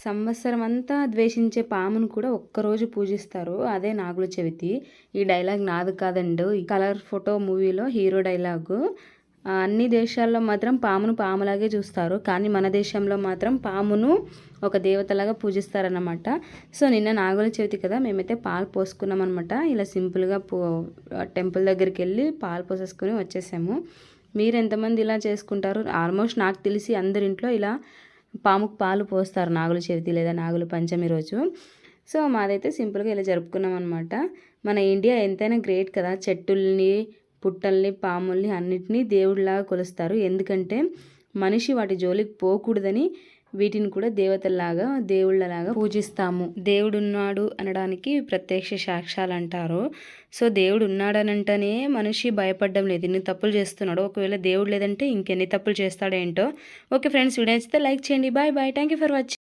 సంవత్సరం అంతా ద్వేషించే పామును కూడా ఒక్కరోజు పూజిస్తారు. అదే నాగుల చవితి. ఈ డైలాగ్ నాది కాదండో. ఈ 'కలర్ ఫోటో' మూవీలో హీరో డైలాగు. అన్ని దేశాల్లో మాత్రం పామును పాములాగే చూస్తారు. కానీ మన దేశంలో మాత్రం పామును ఒక దేవతలాగా పూజిస్తారన్నమాట. సో నిన్న నాగుల చవితి కదా, మేమైతే పాలు పోసుకున్నాం అనమాట. ఇలా సింపుల్గా టెంపుల్ దగ్గరికి వెళ్ళి పాలు పోసేసుకొని వచ్చేసాము. మీరు ఎంతమంది ఇలా చేసుకుంటారు? ఆల్మోస్ట్ నాకు తెలిసి అందరింట్లో ఇలా పాముకు పాలు పోస్తారు నాగుల చవితి లేదా నాగుల పంచమి రోజు. సో మాదైతే సింపుల్గా ఇలా జరుపుకున్నాం అనమాట. మన ఇండియా ఎంతైనా గ్రేట్ కదా, చెట్టుల్ని పుట్టల్ని పాముల్ని అన్నిటినీ దేవుడిలాగా కొలుస్తారు. ఎందుకంటే మనిషి వాటి జోలికి పోకూడదని వీటిని కూడా దేవతల్లాగా దేవుళ్ళలాగా పూజిస్తాము. దేవుడున్నాడు అనడానికి ప్రత్యక్ష సాక్ష్యాలు అంటారు. సో దేవుడు ఉన్నాడనంటేనే మనిషి భయపడడం లేదు, ఇన్ని తప్పులు చేస్తున్నాడు. ఒకవేళ దేవుడు లేదంటే ఇంకెన్ని తప్పులు చేస్తాడేంటో. ఓకే ఫ్రెండ్స్, వీడియో నచ్చితే లైక్ చేయండి. Bye bye. Thank you for watching.